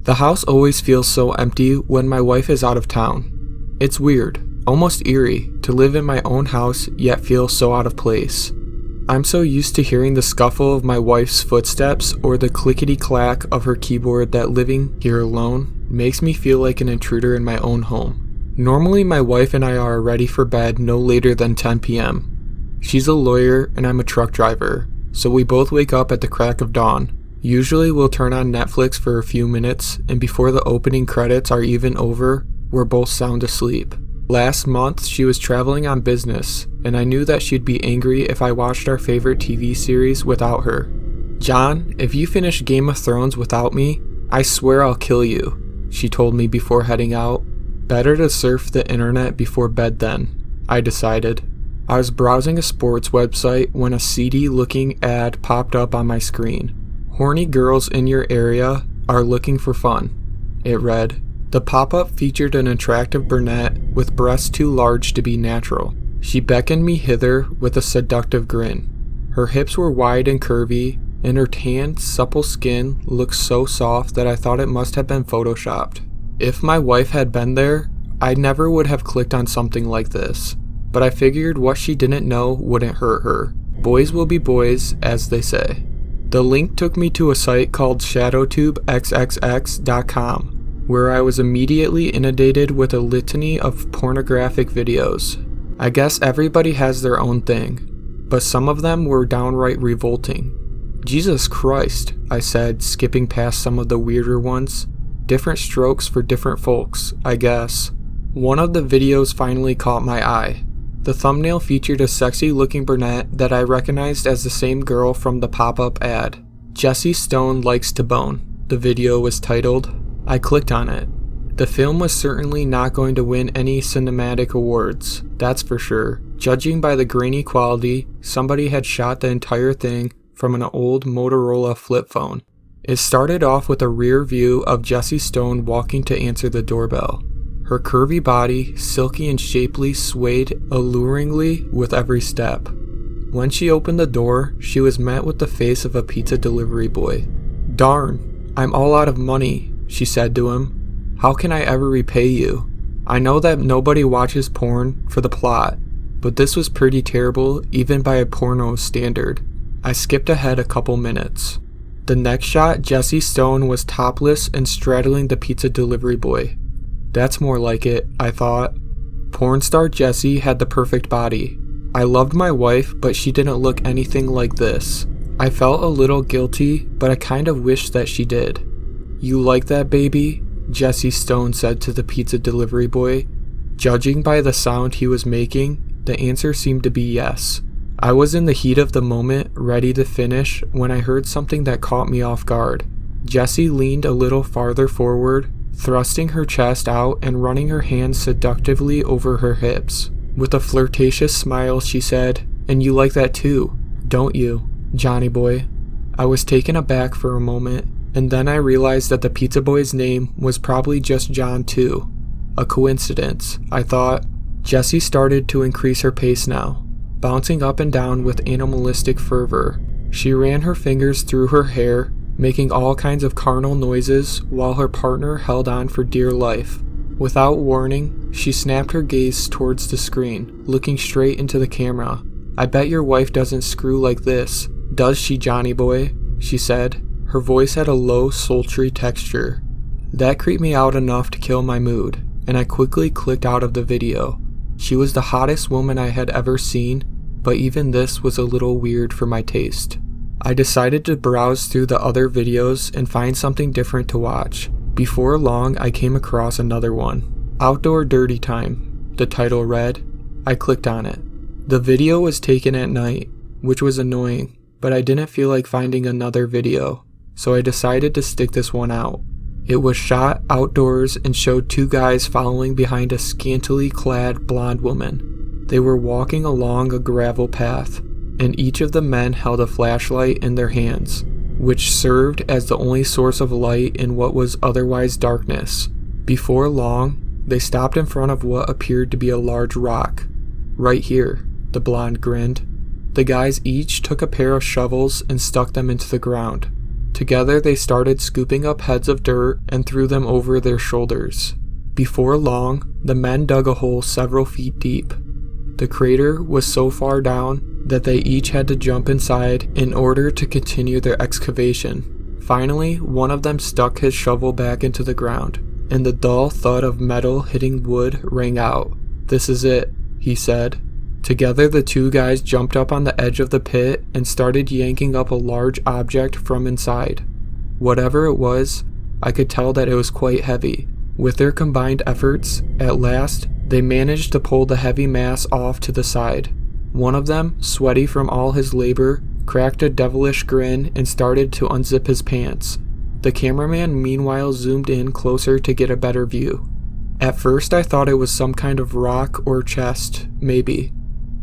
The house always feels so empty when my wife is out of town. It's weird, almost eerie, to live in my own house yet feel so out of place. I'm so used to hearing the scuffle of my wife's footsteps or the clickety-clack of her keyboard that living here alone makes me feel like an intruder in my own home. Normally my wife and I are ready for bed no later than 10 p.m. She's a lawyer and I'm a truck driver, so we both wake up at the crack of dawn. Usually we'll turn on Netflix for a few minutes, and before the opening credits are even over, we're both sound asleep. Last month, she was traveling on business, and I knew that she'd be angry if I watched our favorite TV series without her. "John, if you finish Game of Thrones without me, I swear I'll kill you," she told me before heading out. Better to surf the internet before bed then, I decided. I was browsing a sports website when a seedy-looking ad popped up on my screen. "Horny girls in your area are looking for fun," it read. The pop-up featured an attractive brunette with breasts too large to be natural. She beckoned me hither with a seductive grin. Her hips were wide and curvy, and her tanned, supple skin looked so soft that I thought it must have been photoshopped. If my wife had been there, I never would have clicked on something like this. But I figured what she didn't know wouldn't hurt her. Boys will be boys, as they say. The link took me to a site called shadowtubexxx.com, where I was immediately inundated with a litany of pornographic videos. I guess everybody has their own thing, but some of them were downright revolting. "Jesus Christ," I said, skipping past some of the weirder ones. Different strokes for different folks, I guess. One of the videos finally caught my eye. The thumbnail featured a sexy-looking brunette that I recognized as the same girl from the pop-up ad. "Jessie Stone Likes to Bone," the video was titled. I clicked on it. The film was certainly not going to win any cinematic awards, that's for sure. Judging by the grainy quality, somebody had shot the entire thing from an old Motorola flip phone. It started off with a rear view of Jessie Stone walking to answer the doorbell. Her curvy body, silky and shapely, swayed alluringly with every step. When she opened the door, she was met with the face of a pizza delivery boy. "Darn, I'm all out of money," she said to him. "How can I ever repay you? I know that nobody watches porn for the plot, but this was pretty terrible even by a porno standard." I skipped ahead a couple minutes. The next shot, Jessie Stone was topless and straddling the pizza delivery boy. That's more like it, I thought. Porn star Jessie had the perfect body. I loved my wife, but she didn't look anything like this. I felt a little guilty, but I kind of wished that she did. "You like that, baby?" Jessie Stone said to the pizza delivery boy. Judging by the sound he was making, the answer seemed to be yes. I was in the heat of the moment, ready to finish, when I heard something that caught me off guard. Jessie leaned a little farther forward, thrusting her chest out and running her hands seductively over her hips. With a flirtatious smile, she said, "And you like that too, don't you, Johnny boy?" I was taken aback for a moment, and then I realized that the pizza boy's name was probably just John too. A coincidence, I thought. Jessie started to increase her pace now, bouncing up and down with animalistic fervor. She ran her fingers through her hair, making all kinds of carnal noises while her partner held on for dear life. Without warning, she snapped her gaze towards the screen, looking straight into the camera. "I bet your wife doesn't screw like this, does she, Johnny boy?" she said. Her voice had a low, sultry texture. That creeped me out enough to kill my mood, and I quickly clicked out of the video. She was the hottest woman I had ever seen, but even this was a little weird for my taste. I decided to browse through the other videos and find something different to watch. Before long, I came across another one. "Outdoor Dirty Time," the title read. I clicked on it. The video was taken at night, which was annoying, but I didn't feel like finding another video, so I decided to stick this one out. It was shot outdoors and showed two guys following behind a scantily clad blonde woman. They were walking along a gravel path, and each of the men held a flashlight in their hands, which served as the only source of light in what was otherwise darkness. Before long, they stopped in front of what appeared to be a large rock. "Right here," the blonde grinned. The guys each took a pair of shovels and stuck them into the ground. Together they started scooping up heads of dirt and threw them over their shoulders. Before long, the men dug a hole several feet deep. The crater was so far down that they each had to jump inside in order to continue their excavation. Finally, one of them stuck his shovel back into the ground, and the dull thud of metal hitting wood rang out. "This is it," he said. Together the two guys jumped up on the edge of the pit and started yanking up a large object from inside. Whatever it was, I could tell that it was quite heavy. With their combined efforts, at last, they managed to pull the heavy mass off to the side. One of them, sweaty from all his labor, cracked a devilish grin and started to unzip his pants. The cameraman meanwhile zoomed in closer to get a better view. At first I thought it was some kind of rock or chest, maybe.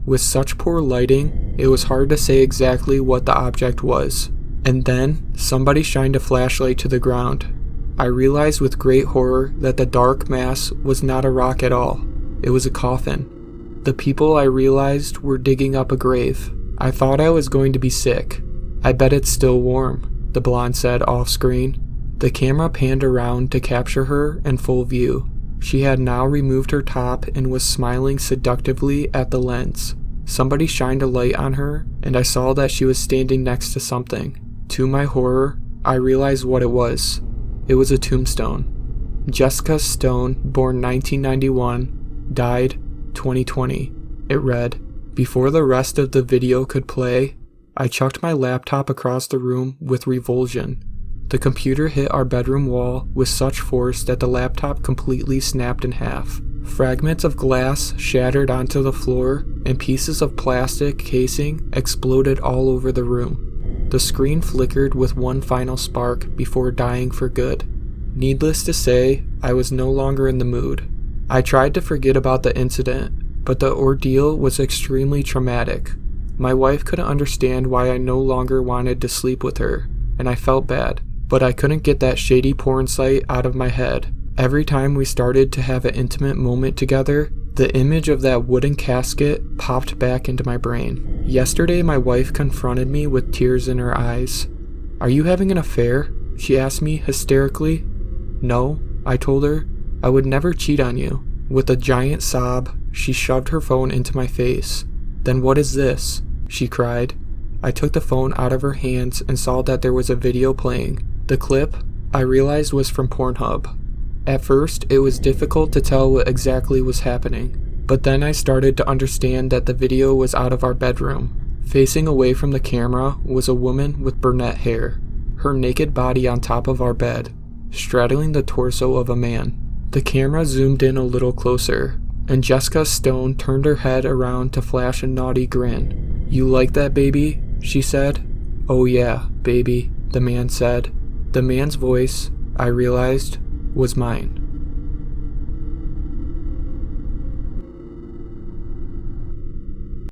With such poor lighting, it was hard to say exactly what the object was. And then, somebody shined a flashlight to the ground. I realized with great horror that the dark mass was not a rock at all. It was a coffin. The people, I realized, were digging up a grave. I thought I was going to be sick. "I bet it's still warm," the blonde said off-screen. The camera panned around to capture her in full view. She had now removed her top and was smiling seductively at the lens. Somebody shined a light on her, and I saw that she was standing next to something. To my horror, I realized what it was. It was a tombstone. Jessica Stone, born 1991, died 2020. It read. Before the rest of the video could play, I chucked my laptop across the room with revulsion. The computer hit our bedroom wall with such force that the laptop completely snapped in half. Fragments of glass shattered onto the floor, and pieces of plastic casing exploded all over the room. The screen flickered with one final spark before dying for good. Needless to say, I was no longer in the mood. I tried to forget about the incident, but the ordeal was extremely traumatic. My wife couldn't understand why I no longer wanted to sleep with her, and I felt bad. But I couldn't get that shady porn site out of my head. Every time we started to have an intimate moment together, the image of that wooden casket popped back into my brain. Yesterday, my wife confronted me with tears in her eyes. "Are you having an affair?" she asked me hysterically. "No," I told her. "I would never cheat on you." With a giant sob, she shoved her phone into my face. "Then what is this?" she cried. I took the phone out of her hands and saw that there was a video playing. The clip, I realized, was from Pornhub. At first, it was difficult to tell what exactly was happening, but then I started to understand that the video was out of our bedroom. Facing away from the camera was a woman with brunette hair, her naked body on top of our bed, straddling the torso of a man. The camera zoomed in a little closer, and Jessica Stone turned her head around to flash a naughty grin. "You like that, baby?" she said. "Oh yeah, baby," the man said. The man's voice, I realized, was mine.